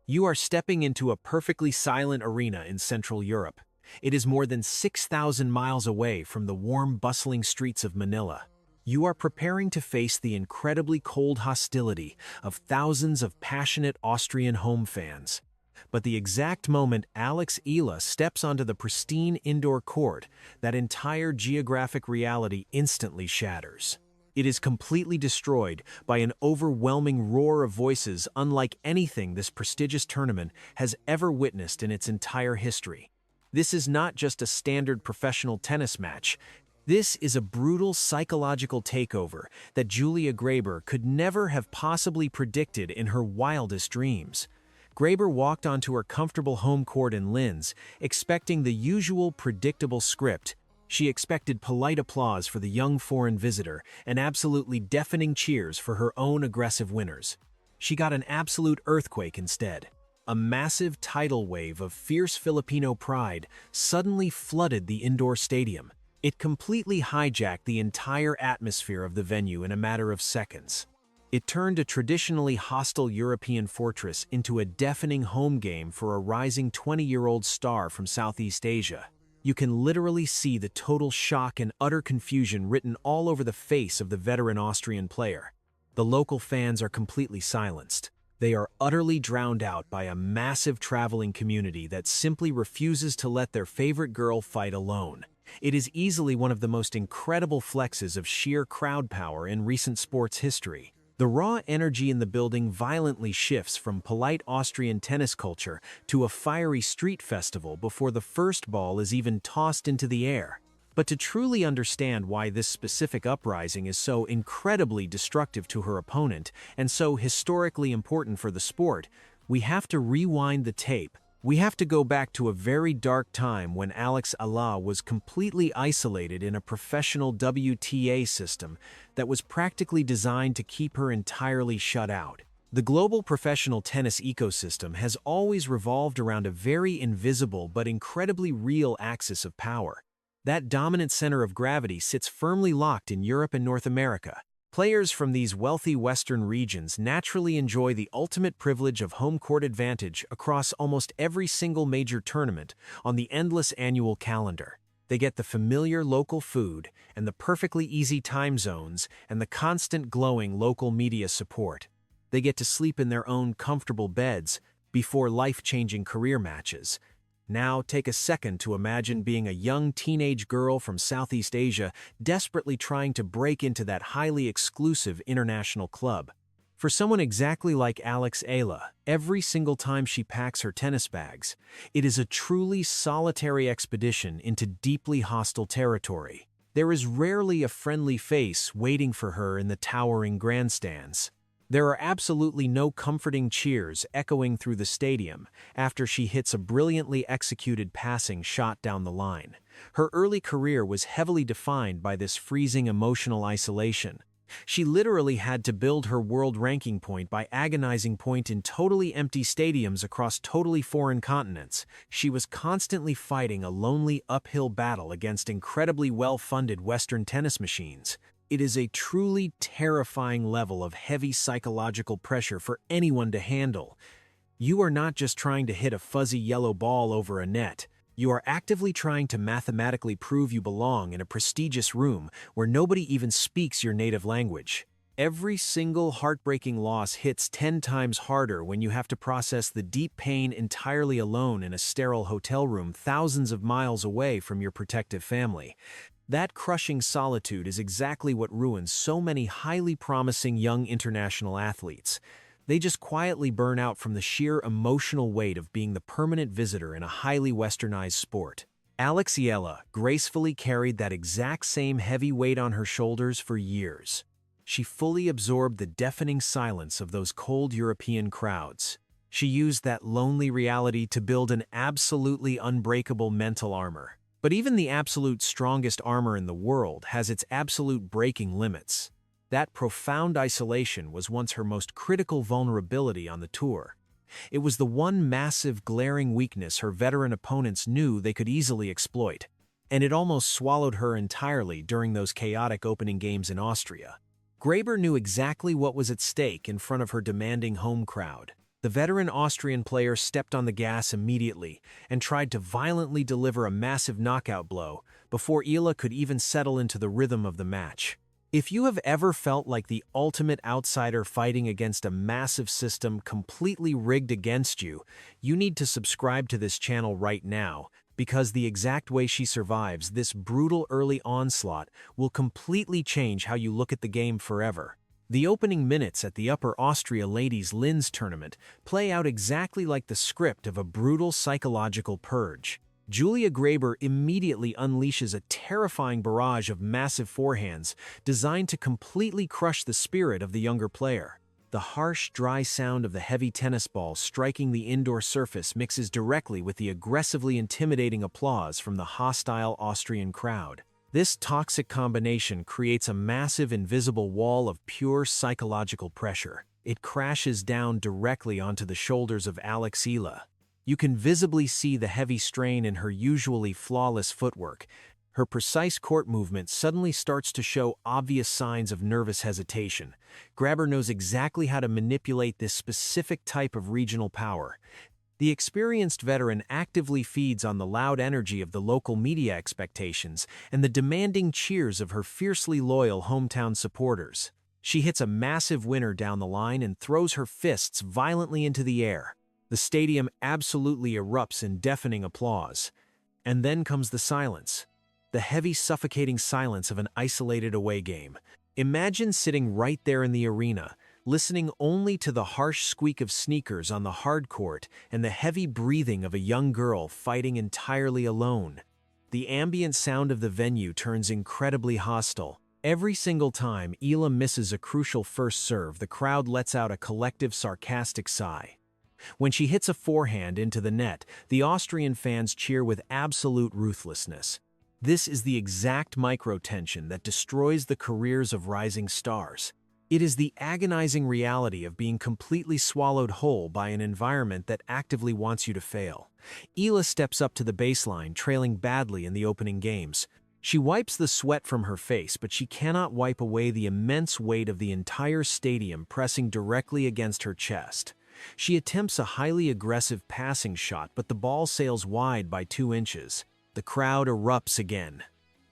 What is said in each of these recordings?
You are stepping into a perfectly silent arena in Central Europe. It is more than 6,000 miles away from the warm, bustling streets of Manila. You are preparing to face the incredibly cold hostility of thousands of passionate Austrian home fans. But the exact moment Alex Eala steps onto the pristine indoor court, that entire geographic reality instantly shatters. It is completely destroyed by an overwhelming roar of voices unlike anything this prestigious tournament has ever witnessed in its entire history. This is not just a standard professional tennis match. This is a brutal psychological takeover that Julia Grabher could never have possibly predicted in her wildest dreams. Grabher walked onto her comfortable home court in Linz, expecting the usual predictable script. She expected polite applause for the young foreign visitor and absolutely deafening cheers for her own aggressive winners. She got an absolute earthquake instead. A massive tidal wave of fierce Filipino pride suddenly flooded the indoor stadium. It completely hijacked the entire atmosphere of the venue in a matter of seconds. It turned a traditionally hostile European fortress into a deafening home game for a rising 20-year-old star from Southeast Asia. You can literally see the total shock and utter confusion written all over the face of the veteran Austrian player. The local fans are completely silenced. They are utterly drowned out by a massive traveling community that simply refuses to let their favorite girl fight alone. It is easily one of the most incredible flexes of sheer crowd power in recent sports history. The raw energy in the building violently shifts from polite Austrian tennis culture to a fiery street festival before the first ball is even tossed into the air. But to truly understand why this specific uprising is so incredibly destructive to her opponent and so historically important for the sport, we have to rewind the tape. We have to go back to a very dark time when Alex Eala was completely isolated in a professional WTA system that was practically designed to keep her entirely shut out. The global professional tennis ecosystem has always revolved around a very invisible but incredibly real axis of power. That dominant center of gravity sits firmly locked in Europe and North America. Players from these wealthy Western regions naturally enjoy the ultimate privilege of home court advantage across almost every single major tournament on the endless annual calendar. They get the familiar local food and the perfectly easy time zones and the constant glowing local media support. They get to sleep in their own comfortable beds before life-changing career matches. Now, take a second to imagine being a young teenage girl from Southeast Asia desperately trying to break into that highly exclusive international club. For someone exactly like Alex Eala, every single time she packs her tennis bags, it is a truly solitary expedition into deeply hostile territory. There is rarely a friendly face waiting for her in the towering grandstands. There are absolutely no comforting cheers echoing through the stadium after she hits a brilliantly executed passing shot down the line. Her early career was heavily defined by this freezing emotional isolation. She literally had to build her world ranking point by agonizing point in totally empty stadiums across totally foreign continents. She was constantly fighting a lonely uphill battle against incredibly well-funded Western tennis machines. It is a truly terrifying level of heavy psychological pressure for anyone to handle. You are not just trying to hit a fuzzy yellow ball over a net. You are actively trying to mathematically prove you belong in a prestigious room where nobody even speaks your native language. Every single heartbreaking loss hits 10 times harder when you have to process the deep pain entirely alone in a sterile hotel room thousands of miles away from your protective family. That crushing solitude is exactly what ruins so many highly promising young international athletes. They just quietly burn out from the sheer emotional weight of being the permanent visitor in a highly westernized sport. Alex Eala gracefully carried that exact same heavy weight on her shoulders for years. She fully absorbed the deafening silence of those cold European crowds. She used that lonely reality to build an absolutely unbreakable mental armor. But even the absolute strongest armor in the world has its absolute breaking limits. That profound isolation was once her most critical vulnerability on the tour. It was the one massive, glaring weakness her veteran opponents knew they could easily exploit, and it almost swallowed her entirely during those chaotic opening games in Austria. Grabher knew exactly what was at stake in front of her demanding home crowd. The veteran Austrian player stepped on the gas immediately and tried to violently deliver a massive knockout blow before Eala could even settle into the rhythm of the match. If you have ever felt like the ultimate outsider fighting against a massive system completely rigged against you, you need to subscribe to this channel right now, because the exact way she survives this brutal early onslaught will completely change how you look at the game forever. The opening minutes at the WTA Linz tournament play out exactly like the script of a brutal psychological purge. Julia Grabher immediately unleashes a terrifying barrage of massive forehands designed to completely crush the spirit of the younger player. The harsh, dry sound of the heavy tennis ball striking the indoor surface mixes directly with the aggressively intimidating applause from the hostile Austrian crowd. This toxic combination creates a massive invisible wall of pure psychological pressure. It crashes down directly onto the shoulders of Alex Eala. You can visibly see the heavy strain in her usually flawless footwork. Her precise court movement suddenly starts to show obvious signs of nervous hesitation. Grabher knows exactly how to manipulate this specific type of regional power. The experienced veteran actively feeds on the loud energy of the local media expectations and the demanding cheers of her fiercely loyal hometown supporters. She hits a massive winner down the line and throws her fists violently into the air. The stadium absolutely erupts in deafening applause. And then comes the silence. The heavy, suffocating silence of an isolated away game. Imagine sitting right there in the arena, listening only to the harsh squeak of sneakers on the hard court and the heavy breathing of a young girl fighting entirely alone. The ambient sound of the venue turns incredibly hostile. Every single time Eala misses a crucial first serve, the crowd lets out a collective sarcastic sigh. When she hits a forehand into the net, the Austrian fans cheer with absolute ruthlessness. This is the exact micro-tension that destroys the careers of rising stars. It is the agonizing reality of being completely swallowed whole by an environment that actively wants you to fail. Eala steps up to the baseline, trailing badly in the opening games. She wipes the sweat from her face, but she cannot wipe away the immense weight of the entire stadium pressing directly against her chest. She attempts a highly aggressive passing shot, but the ball sails wide by 2 inches. The crowd erupts again.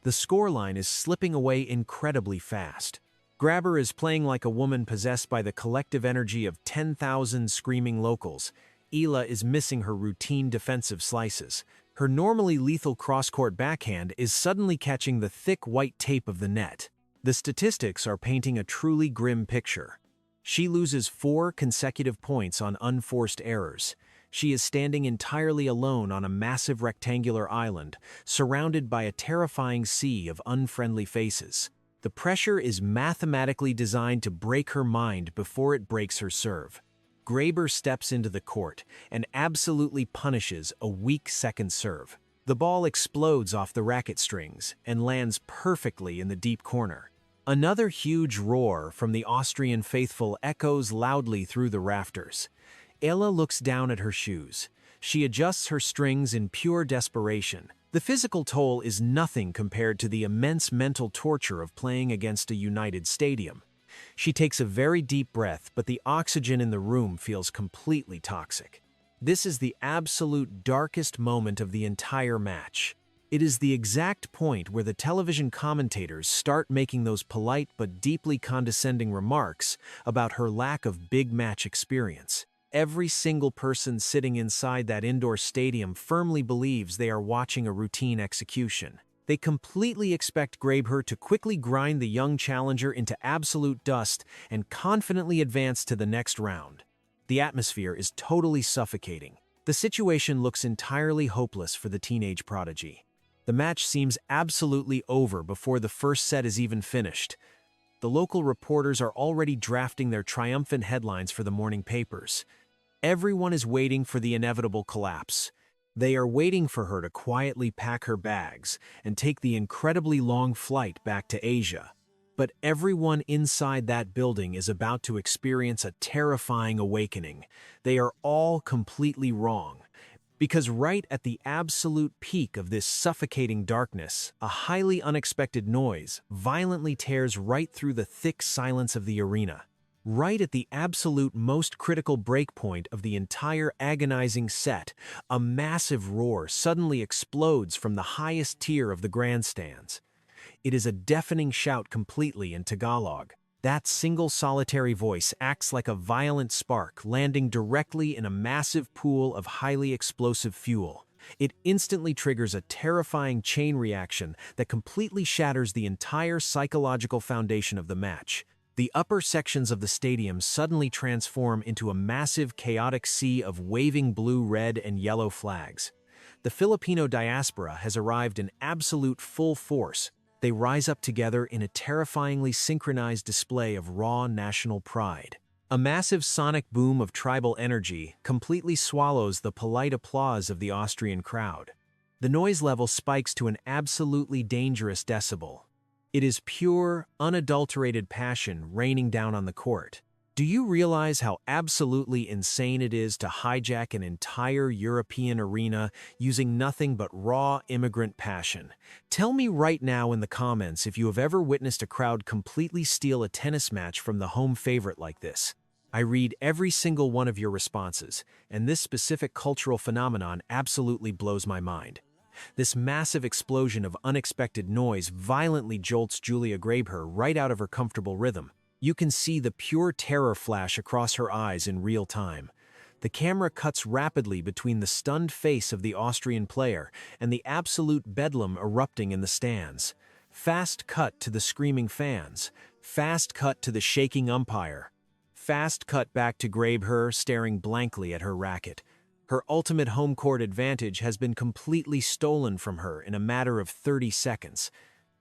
The scoreline is slipping away incredibly fast. Grabher is playing like a woman possessed by the collective energy of 10,000 screaming locals. Eala is missing her routine defensive slices. Her normally lethal cross-court backhand is suddenly catching the thick white tape of the net. The statistics are painting a truly grim picture. She loses 4 consecutive points on unforced errors. She is standing entirely alone on a massive rectangular island, surrounded by a terrifying sea of unfriendly faces. The pressure is mathematically designed to break her mind before it breaks her serve. Grabher steps into the court and absolutely punishes a weak second serve. The ball explodes off the racket strings and lands perfectly in the deep corner. Another huge roar from the Austrian faithful echoes loudly through the rafters. Eala looks down at her shoes. She adjusts her strings in pure desperation. The physical toll is nothing compared to the immense mental torture of playing against a united stadium. She takes a very deep breath, but the oxygen in the room feels completely toxic. This is the absolute darkest moment of the entire match. It is the exact point where the television commentators start making those polite but deeply condescending remarks about her lack of big match experience. Every single person sitting inside that indoor stadium firmly believes they are watching a routine execution. They completely expect Grabher to quickly grind the young challenger into absolute dust and confidently advance to the next round. The atmosphere is totally suffocating. The situation looks entirely hopeless for the teenage prodigy. The match seems absolutely over before the first set is even finished. The local reporters are already drafting their triumphant headlines for the morning papers. Everyone is waiting for the inevitable collapse. They are waiting for her to quietly pack her bags and take the incredibly long flight back to Asia. But everyone inside that building is about to experience a terrifying awakening. They are all completely wrong. Because right at the absolute peak of this suffocating darkness, a highly unexpected noise violently tears right through the thick silence of the arena. Right at the absolute most critical breakpoint of the entire agonizing set, a massive roar suddenly explodes from the highest tier of the grandstands. It is a deafening shout completely in Tagalog. That single solitary voice acts like a violent spark landing directly in a massive pool of highly explosive fuel. It instantly triggers a terrifying chain reaction that completely shatters the entire psychological foundation of the match. The upper sections of the stadium suddenly transform into a massive chaotic sea of waving blue, red, and yellow flags. The Filipino diaspora has arrived in absolute full force. They rise up together in a terrifyingly synchronized display of raw national pride. A massive sonic boom of tribal energy completely swallows the polite applause of the Austrian crowd. The noise level spikes to an absolutely dangerous decibel. It is pure, unadulterated passion raining down on the court. Do you realize how absolutely insane it is to hijack an entire European arena using nothing but raw immigrant passion? Tell me right now in the comments if you have ever witnessed a crowd completely steal a tennis match from the home favorite like this. I read every single one of your responses, and this specific cultural phenomenon absolutely blows my mind. This massive explosion of unexpected noise violently jolts Julia Grabher right out of her comfortable rhythm. You can see the pure terror flash across her eyes in real time. The camera cuts rapidly between the stunned face of the Austrian player and the absolute bedlam erupting in the stands. Fast cut to the screaming fans. Fast cut to the shaking umpire. Fast cut back to Grabher staring blankly at her racket. Her ultimate home court advantage has been completely stolen from her in a matter of 30 seconds.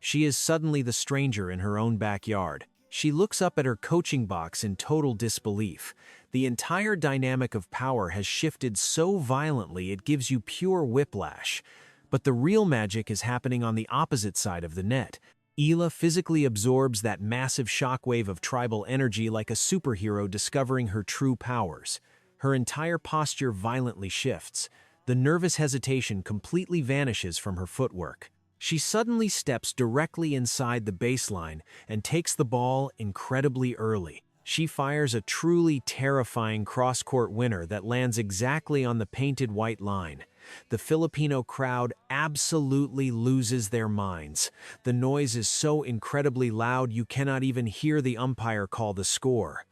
She is suddenly the stranger in her own backyard. She looks up at her coaching box in total disbelief. The entire dynamic of power has shifted so violently it gives you pure whiplash. But the real magic is happening on the opposite side of the net. Eala physically absorbs that massive shockwave of tribal energy like a superhero discovering her true powers. Her entire posture violently shifts. The nervous hesitation completely vanishes from her footwork. She suddenly steps directly inside the baseline and takes the ball incredibly early. She fires a truly terrifying cross-court winner that lands exactly on the painted white line. The Filipino crowd absolutely loses their minds. The noise is so incredibly loud you cannot even hear the umpire call the score.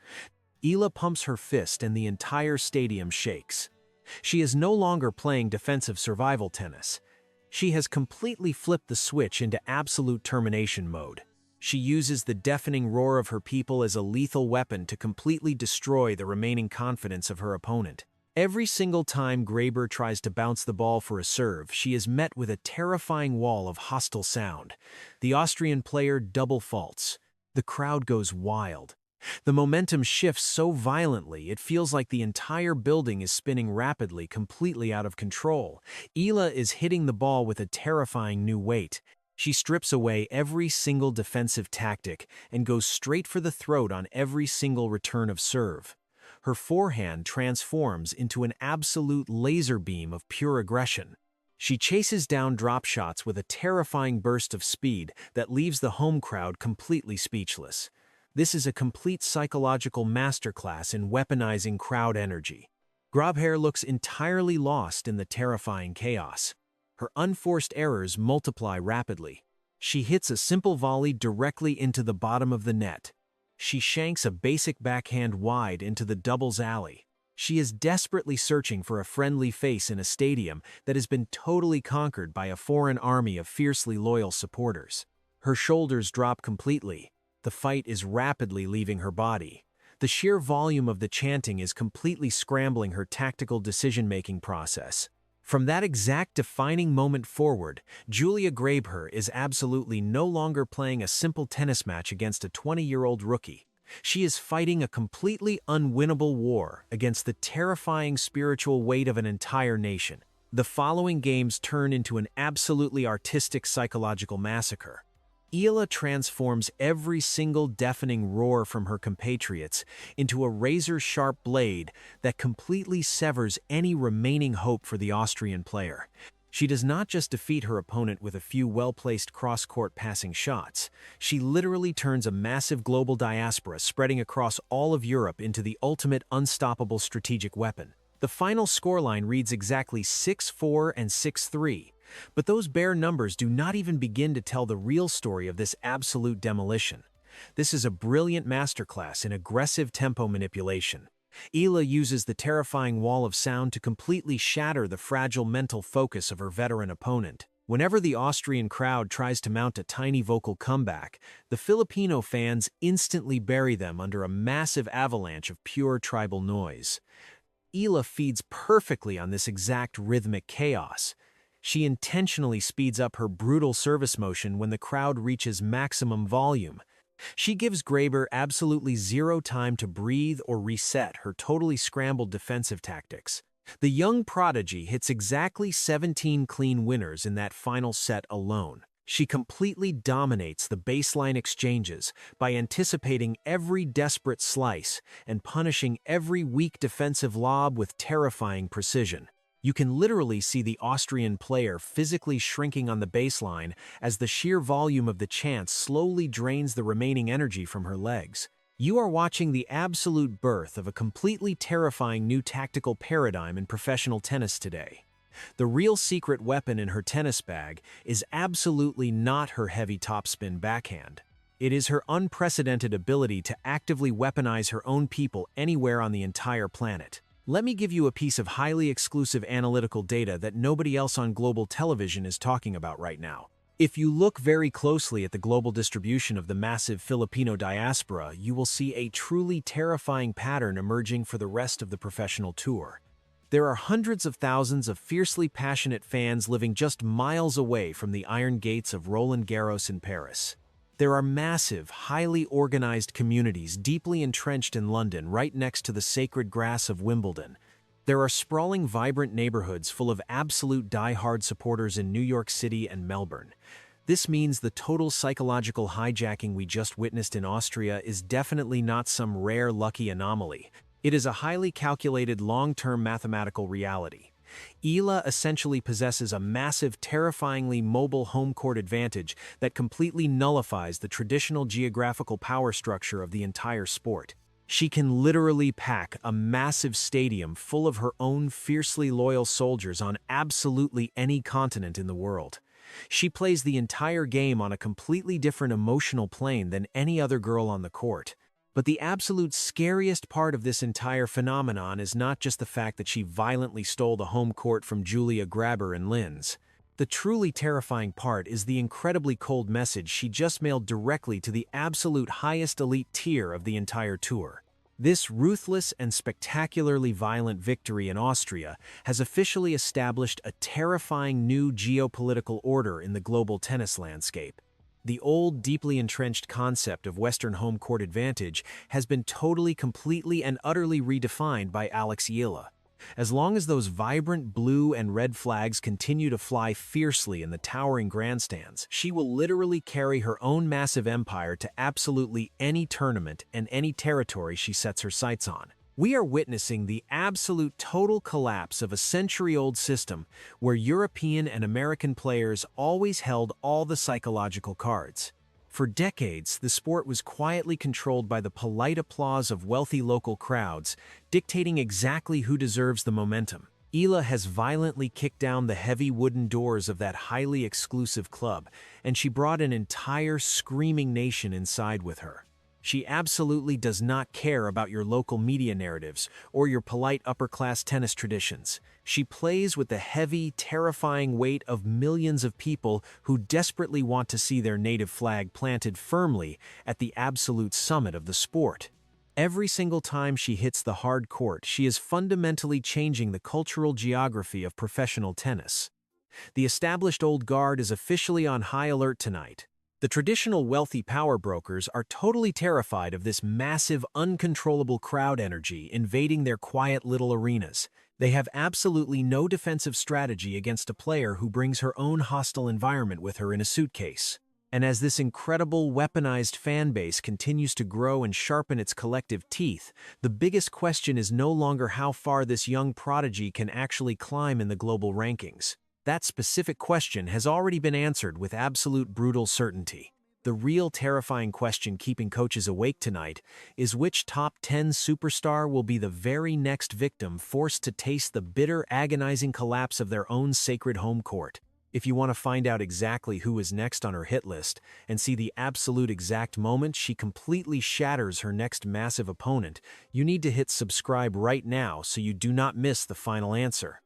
Eala pumps her fist and the entire stadium shakes. She is no longer playing defensive survival tennis. She has completely flipped the switch into absolute termination mode. She uses the deafening roar of her people as a lethal weapon to completely destroy the remaining confidence of her opponent. Every single time Grabher tries to bounce the ball for a serve, she is met with a terrifying wall of hostile sound. The Austrian player double faults. The crowd goes wild. The momentum shifts so violently it feels like the entire building is spinning rapidly, completely out of control. Eala is hitting the ball with a terrifying new weight. She strips away every single defensive tactic and goes straight for the throat on every single return of serve. Her forehand transforms into an absolute laser beam of pure aggression. She chases down drop shots with a terrifying burst of speed that leaves the home crowd completely speechless. This is a complete psychological masterclass in weaponizing crowd energy. Grabher looks entirely lost in the terrifying chaos. Her unforced errors multiply rapidly. She hits a simple volley directly into the bottom of the net. She shanks a basic backhand wide into the doubles alley. She is desperately searching for a friendly face in a stadium that has been totally conquered by a foreign army of fiercely loyal supporters. Her shoulders drop completely. The fight is rapidly leaving her body. The sheer volume of the chanting is completely scrambling her tactical decision-making process. From that exact defining moment forward, Julia Grabher is absolutely no longer playing a simple tennis match against a 20-year-old rookie. She is fighting a completely unwinnable war against the terrifying spiritual weight of an entire nation. The following games turn into an absolutely artistic psychological massacre. Eala transforms every single deafening roar from her compatriots into a razor-sharp blade that completely severs any remaining hope for the Austrian player. She does not just defeat her opponent with a few well-placed cross-court passing shots. She literally turns a massive global diaspora spreading across all of Europe into the ultimate unstoppable strategic weapon. The final scoreline reads exactly 6-4 and 6-3, but those bare numbers do not even begin to tell the real story of this absolute demolition. This is a brilliant masterclass in aggressive tempo manipulation. Eala uses the terrifying wall of sound to completely shatter the fragile mental focus of her veteran opponent. Whenever the Austrian crowd tries to mount a tiny vocal comeback, the Filipino fans instantly bury them under a massive avalanche of pure tribal noise. Eala feeds perfectly on this exact rhythmic chaos. She intentionally speeds up her brutal service motion when the crowd reaches maximum volume. She gives Grabher absolutely zero time to breathe or reset her totally scrambled defensive tactics. The young prodigy hits exactly 17 clean winners in that final set alone. She completely dominates the baseline exchanges by anticipating every desperate slice and punishing every weak defensive lob with terrifying precision. You can literally see the Austrian player physically shrinking on the baseline as the sheer volume of the chant slowly drains the remaining energy from her legs. You are watching the absolute birth of a completely terrifying new tactical paradigm in professional tennis today. The real secret weapon in her tennis bag is absolutely not her heavy topspin backhand. It is her unprecedented ability to actively weaponize her own people anywhere on the entire planet. Let me give you a piece of highly exclusive analytical data that nobody else on global television is talking about right now. If you look very closely at the global distribution of the massive Filipino diaspora, you will see a truly terrifying pattern emerging for the rest of the professional tour. There are hundreds of thousands of fiercely passionate fans living just miles away from the iron gates of Roland Garros in Paris. There are massive, highly organized communities deeply entrenched in London right next to the sacred grass of Wimbledon. There are sprawling, vibrant neighborhoods full of absolute die-hard supporters in New York City and Melbourne. This means the total psychological hijacking we just witnessed in Austria is definitely not some rare lucky anomaly. It is a highly calculated long-term mathematical reality. Eala essentially possesses a massive, terrifyingly mobile home court advantage that completely nullifies the traditional geographical power structure of the entire sport. She can literally pack a massive stadium full of her own fiercely loyal soldiers on absolutely any continent in the world. She plays the entire game on a completely different emotional plane than any other girl on the court. But the absolute scariest part of this entire phenomenon is not just the fact that she violently stole the home court from Julia Grabher in Linz. The truly terrifying part is the incredibly cold message she just mailed directly to the absolute highest elite tier of the entire tour. This ruthless and spectacularly violent victory in Austria has officially established a terrifying new geopolitical order in the global tennis landscape. The old, deeply entrenched concept of Western home court advantage has been totally, completely, and utterly redefined by Alex Eala. As long as those vibrant blue and red flags continue to fly fiercely in the towering grandstands, she will literally carry her own massive empire to absolutely any tournament and any territory she sets her sights on. We are witnessing the absolute total collapse of a century-old system where European and American players always held all the psychological cards. For decades, the sport was quietly controlled by the polite applause of wealthy local crowds, dictating exactly who deserves the momentum. Eala has violently kicked down the heavy wooden doors of that highly exclusive club, and she brought an entire screaming nation inside with her. She absolutely does not care about your local media narratives or your polite upper-class tennis traditions. She plays with the heavy, terrifying weight of millions of people who desperately want to see their native flag planted firmly at the absolute summit of the sport. Every single time she hits the hard court, she is fundamentally changing the cultural geography of professional tennis. The established old guard is officially on high alert tonight. The traditional wealthy power brokers are totally terrified of this massive, uncontrollable crowd energy invading their quiet little arenas. They have absolutely no defensive strategy against a player who brings her own hostile environment with her in a suitcase. And as this incredible, weaponized fan base continues to grow and sharpen its collective teeth, the biggest question is no longer how far this young prodigy can actually climb in the global rankings. That specific question has already been answered with absolute brutal certainty. The real terrifying question keeping coaches awake tonight is which top 10 superstar will be the very next victim forced to taste the bitter, agonizing collapse of their own sacred home court. If you want to find out exactly who is next on her hit list and see the absolute exact moment she completely shatters her next massive opponent, you need to hit subscribe right now so you do not miss the final answer.